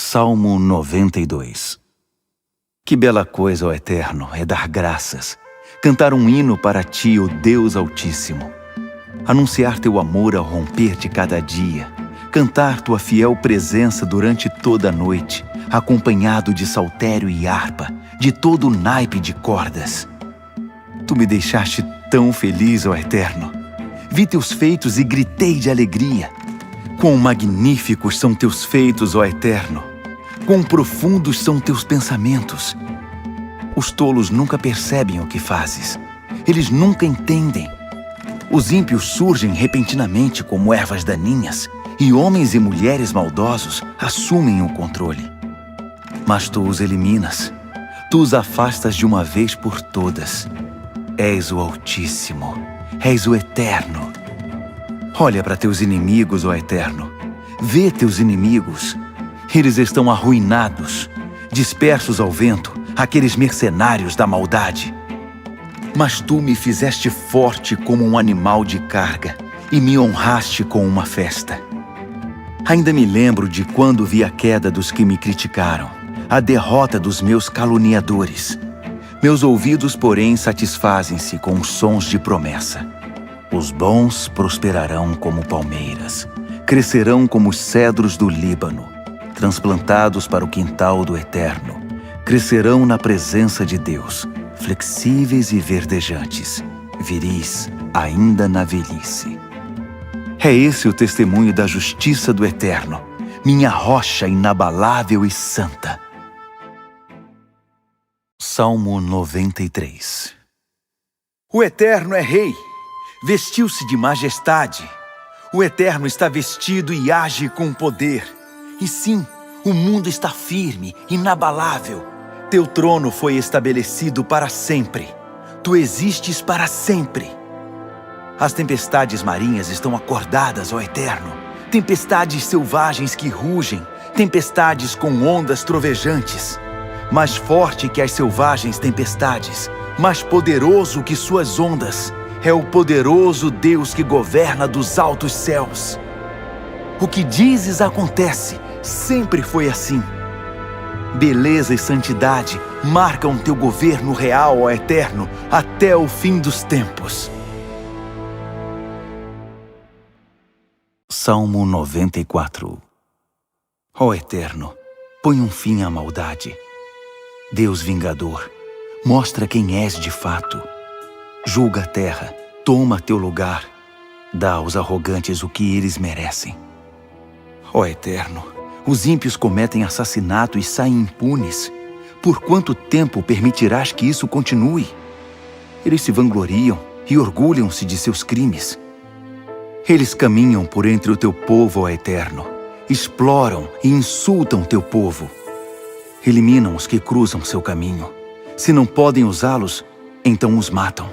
Salmo 92. Que bela coisa, ó Eterno, é dar graças, cantar um hino para Ti, ó Deus Altíssimo. Anunciar Teu amor ao romper de cada dia, cantar Tua fiel presença durante toda a noite, acompanhado de saltério e harpa, de todo o naipe de cordas. Tu me deixaste tão feliz, ó Eterno. Vi Teus feitos e gritei de alegria. Quão magníficos são Teus feitos, ó Eterno! Quão profundos são Teus pensamentos! Os tolos nunca percebem o que fazes. Eles nunca entendem. Os ímpios surgem repentinamente como ervas daninhas, e homens e mulheres maldosos assumem o controle. Mas Tu os eliminas. Tu os afastas de uma vez por todas. És o Altíssimo. És o Eterno. Olha para Teus inimigos, ó Eterno. Vê Teus inimigos. Eles estão arruinados, dispersos ao vento, aqueles mercenários da maldade. Mas Tu me fizeste forte como um animal de carga e me honraste com uma festa. Ainda me lembro de quando vi a queda dos que me criticaram, a derrota dos meus caluniadores. Meus ouvidos, porém, satisfazem-se com os sons de promessa. Os bons prosperarão como palmeiras, crescerão como os cedros do Líbano, transplantados para o quintal do Eterno, crescerão na presença de Deus, flexíveis e verdejantes, viris ainda na velhice. É esse o testemunho da justiça do Eterno, minha rocha inabalável e santa. Salmo 93. O Eterno é Rei, vestiu-se de majestade. O Eterno está vestido e age com poder. E sim, o mundo está firme, inabalável. Teu trono foi estabelecido para sempre. Tu existes para sempre. As tempestades marinhas estão acordadas, ó Eterno. Tempestades selvagens que rugem, tempestades com ondas trovejantes. Mais forte que as selvagens tempestades, mais poderoso que suas ondas, é o poderoso Deus que governa dos altos céus. O que dizes acontece, sempre foi assim. Beleza e santidade marcam Teu governo real, ó Eterno, até o fim dos tempos. Salmo 94. Ó Eterno, põe um fim à maldade. Deus vingador, mostra quem és de fato. Julga a terra, toma Teu lugar. Dá aos arrogantes o que eles merecem. Ó Eterno, os ímpios cometem assassinato e saem impunes. Por quanto tempo permitirás que isso continue? Eles se vangloriam e orgulham-se de seus crimes. Eles caminham por entre o Teu povo, ó Eterno. Exploram e insultam Teu povo. Eliminam os que cruzam seu caminho. Se não podem usá-los, então os matam.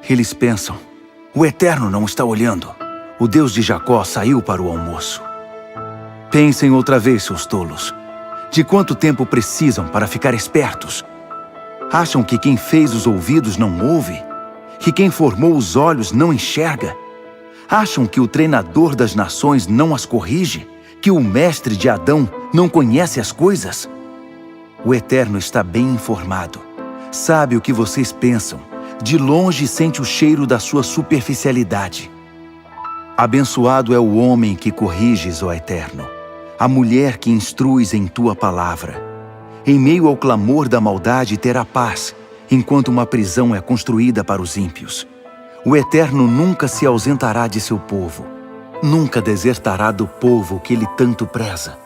Eles pensam, o Eterno não está olhando. O Deus de Jacó saiu para o almoço. Pensem outra vez, seus tolos. De quanto tempo precisam para ficar espertos? Acham que quem fez os ouvidos não ouve? Que quem formou os olhos não enxerga? Acham que o treinador das nações não as corrige? Que o mestre de Adão não conhece as coisas? O Eterno está bem informado. Sabe o que vocês pensam. De longe sente o cheiro da sua superficialidade. Abençoado é o homem que corriges, ó Eterno. A mulher que instruis em Tua palavra. Em meio ao clamor da maldade terá paz, enquanto uma prisão é construída para os ímpios. O Eterno nunca se ausentará de seu povo. Nunca desertará do povo que Ele tanto preza.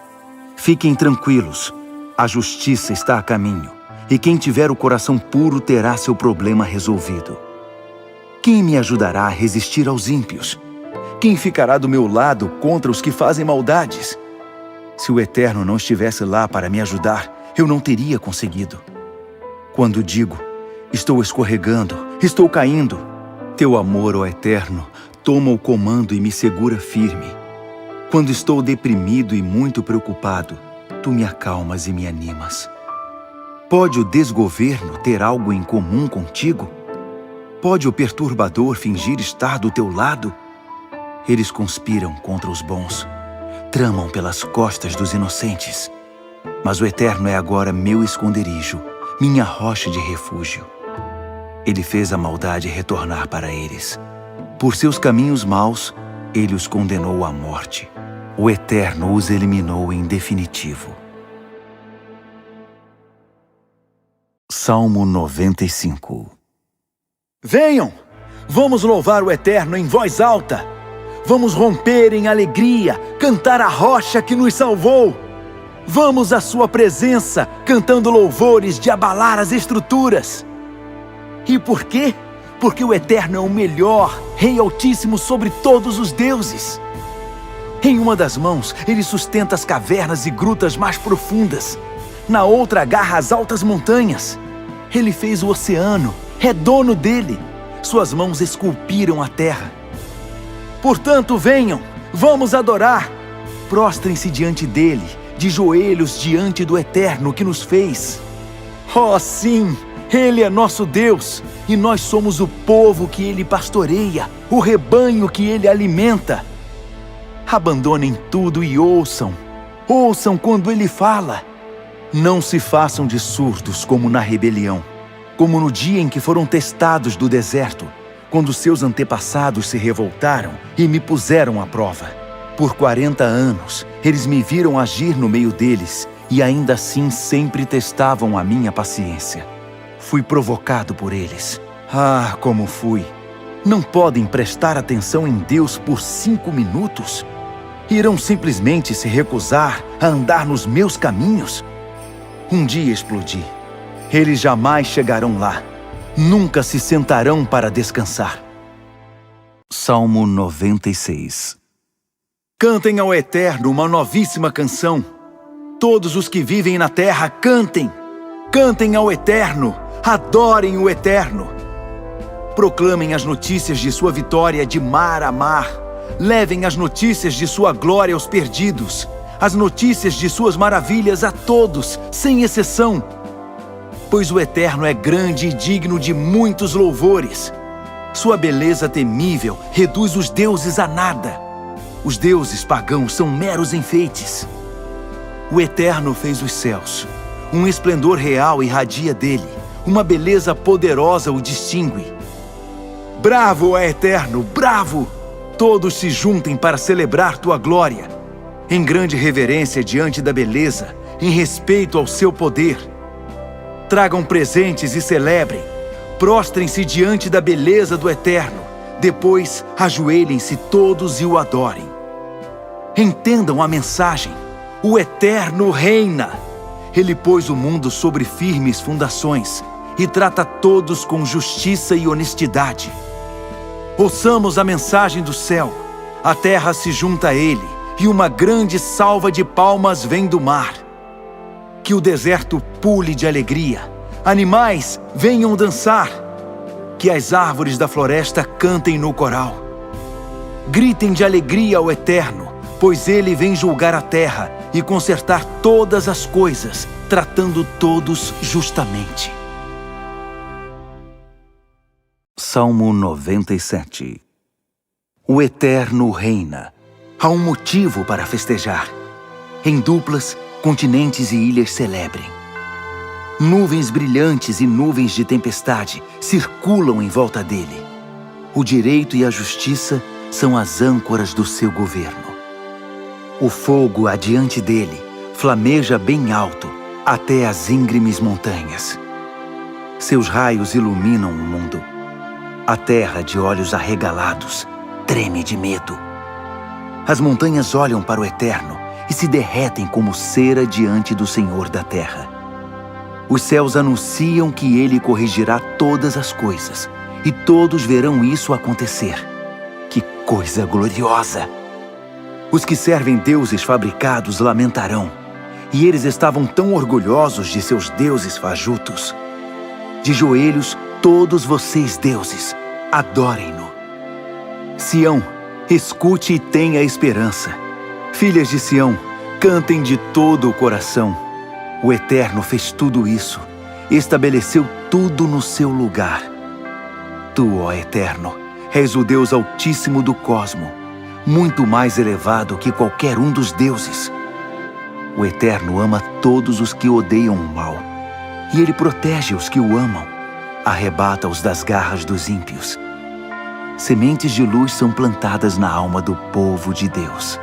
Fiquem tranquilos. A justiça está a caminho, e quem tiver o coração puro terá seu problema resolvido. Quem me ajudará a resistir aos ímpios? Quem ficará do meu lado contra os que fazem maldades? Se o Eterno não estivesse lá para me ajudar, eu não teria conseguido. Quando digo, estou escorregando, estou caindo, Teu amor, ó Eterno, toma o comando e me segura firme. Quando estou deprimido e muito preocupado, Tu me acalmas e me animas. Pode o desgoverno ter algo em comum contigo? Pode o perturbador fingir estar do teu lado? Eles conspiram contra os bons, tramam pelas costas dos inocentes. Mas o Eterno é agora meu esconderijo, minha rocha de refúgio. Ele fez a maldade retornar para eles. Por seus caminhos maus, ele os condenou à morte. O Eterno os eliminou em definitivo. Salmo 95. Venham! Vamos louvar o Eterno em voz alta. Vamos romper em alegria, cantar a rocha que nos salvou. Vamos à sua presença, cantando louvores de abalar as estruturas. E por quê? Porque o Eterno é o melhor, Rei Altíssimo sobre todos os deuses. Em uma das mãos, ele sustenta as cavernas e grutas mais profundas. Na outra, agarra as altas montanhas. Ele fez o oceano, é dono dele. Suas mãos esculpiram a terra. Portanto, venham, vamos adorar. Prostrem-se diante dele, de joelhos diante do Eterno que nos fez. Oh, sim, ele é nosso Deus, e nós somos o povo que ele pastoreia, o rebanho que ele alimenta. Abandonem tudo e ouçam. Ouçam quando ele fala. Não se façam de surdos como na rebelião, como no dia em que foram testados do deserto, quando seus antepassados se revoltaram e me puseram à prova. Por 40 anos, eles me viram agir no meio deles e ainda assim sempre testavam a minha paciência. Fui provocado por eles. Ah, como fui! Não podem prestar atenção em Deus por 5 minutos? Irão simplesmente se recusar a andar nos meus caminhos? Um dia explodi. Eles jamais chegarão lá. Nunca se sentarão para descansar. Salmo 96. Cantem ao Eterno uma novíssima canção. Todos os que vivem na terra, cantem. Cantem ao Eterno. Adorem o Eterno. Proclamem as notícias de sua vitória de mar a mar. Levem as notícias de sua glória aos perdidos. As notícias de suas maravilhas a todos, sem exceção. Pois o Eterno é grande e digno de muitos louvores. Sua beleza temível reduz os deuses a nada. Os deuses pagãos são meros enfeites. O Eterno fez os céus. Um esplendor real irradia dele. Uma beleza poderosa o distingue. Bravo é Eterno, bravo! Todos se juntem para celebrar tua glória. Em grande reverência diante da beleza, em respeito ao seu poder. Tragam presentes e celebrem. Prostrem-se diante da beleza do Eterno. Depois, ajoelhem-se todos e o adorem. Entendam a mensagem. O Eterno reina. Ele pôs o mundo sobre firmes fundações e trata todos com justiça e honestidade. Ouçamos a mensagem do céu. A terra se junta a ele e uma grande salva de palmas vem do mar. Que o deserto pule de alegria. Animais, venham dançar. Que as árvores da floresta cantem no coral. Gritem de alegria ao Eterno, pois ele vem julgar a terra e consertar todas as coisas, tratando todos justamente. Salmo 97. O Eterno reina. Há um motivo para festejar. Em duplas, continentes e ilhas celebrem. Nuvens brilhantes e nuvens de tempestade circulam em volta dele. O direito e a justiça são as âncoras do seu governo. O fogo adiante dele flameja bem alto até as íngremes montanhas. Seus raios iluminam o mundo. A terra, de olhos arregalados, treme de medo. As montanhas olham para o Eterno e se derretem como cera diante do Senhor da terra. Os céus anunciam que ele corrigirá todas as coisas, e todos verão isso acontecer. Que coisa gloriosa! Os que servem deuses fabricados lamentarão, e eles estavam tão orgulhosos de seus deuses fajutos. De joelhos, todos vocês, deuses, adorem-no. Sião, escute e tenha esperança. Filhas de Sião, cantem de todo o coração. O Eterno fez tudo isso, estabeleceu tudo no seu lugar. Tu, ó Eterno, és o Deus Altíssimo do cosmo, muito mais elevado que qualquer um dos deuses. O Eterno ama todos os que odeiam o mal, e Ele protege os que o amam, arrebata-os das garras dos ímpios. Sementes de luz são plantadas na alma do povo de Deus.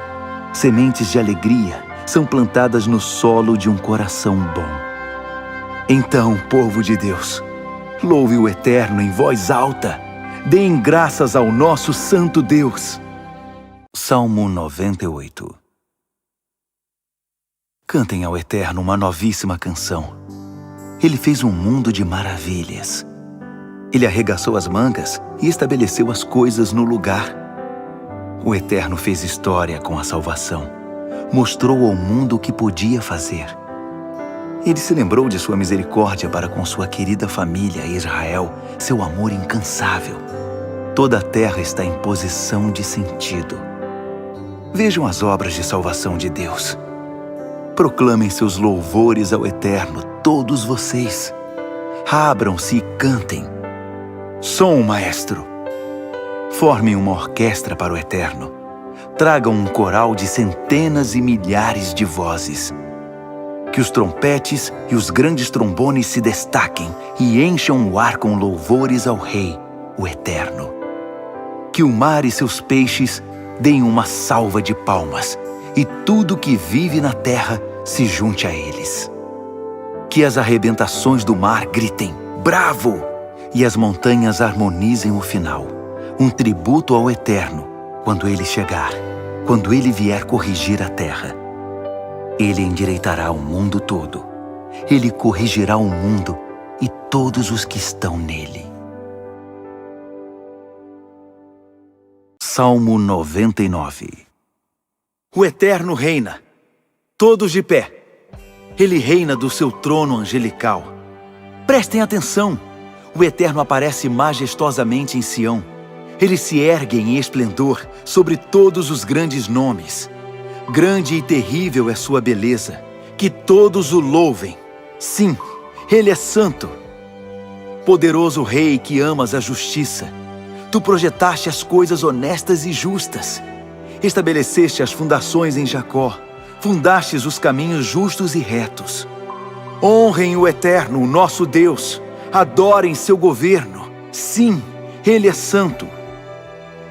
Sementes de alegria são plantadas no solo de um coração bom. Então, povo de Deus, louve o Eterno em voz alta. Deem graças ao nosso santo Deus. Salmo 98. Cantem ao Eterno uma novíssima canção. Ele fez um mundo de maravilhas. Ele arregaçou as mangas e estabeleceu as coisas no lugar. O Eterno fez história com a salvação. Mostrou ao mundo o que podia fazer. Ele se lembrou de sua misericórdia para com sua querida família Israel, seu amor incansável. Toda a terra está em posição de sentido. Vejam as obras de salvação de Deus. Proclamem seus louvores ao Eterno, todos vocês. Abram-se e cantem. Som, maestro. Formem uma orquestra para o Eterno. Tragam um coral de centenas e milhares de vozes. Que os trompetes e os grandes trombones se destaquem e encham o ar com louvores ao Rei, o Eterno. Que o mar e seus peixes deem uma salva de palmas, e tudo que vive na terra se junte a eles. Que as arrebentações do mar gritem, bravo! E as montanhas harmonizem o final, um tributo ao Eterno, quando ele chegar, quando ele vier corrigir a terra. Ele endireitará o mundo todo. Ele corrigirá o mundo e todos os que estão nele. Salmo 99. O Eterno reina, todos de pé. Ele reina do seu trono angelical. Prestem atenção. O Eterno aparece majestosamente em Sião. Ele se ergue em esplendor sobre todos os grandes nomes. Grande e terrível é sua beleza, que todos o louvem. Sim, ele é santo. Poderoso Rei que amas a justiça, tu projetaste as coisas honestas e justas. Estabeleceste as fundações em Jacó, fundastes os caminhos justos e retos. Honrem o Eterno, o nosso Deus. Adorem seu governo. Sim, ele é santo.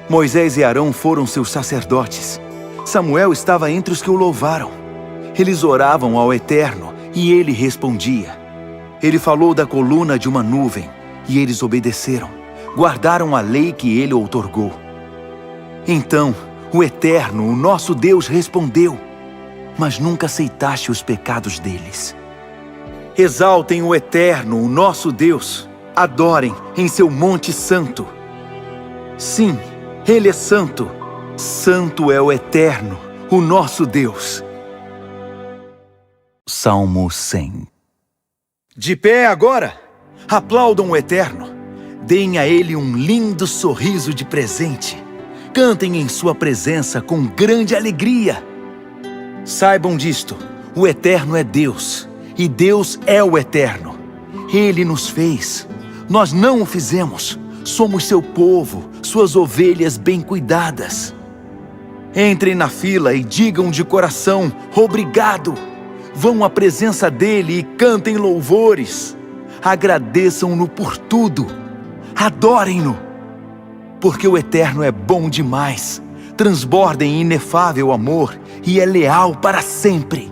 Moisés e Arão foram seus sacerdotes. Samuel estava entre os que o louvaram. Eles oravam ao Eterno e ele respondia. Ele falou da coluna de uma nuvem e eles obedeceram. Guardaram a lei que ele outorgou. Então, o Eterno, o nosso Deus, respondeu: mas nunca aceitaste os pecados deles. Exaltem o Eterno, o nosso Deus. Adorem em seu monte santo. Sim, ele é santo. Santo é o Eterno, o nosso Deus. Salmo 100. De pé agora, aplaudam o Eterno. Deem a ele um lindo sorriso de presente. Cantem em sua presença com grande alegria. Saibam disto, o Eterno é Deus, e Deus é o Eterno. Ele nos fez, nós não o fizemos. Somos seu povo, suas ovelhas bem cuidadas. Entrem na fila e digam de coração, obrigado. Vão à presença dele e cantem louvores. Agradeçam-no por tudo. Adorem-no. Porque o Eterno é bom demais. Transborda em inefável amor e é leal para sempre.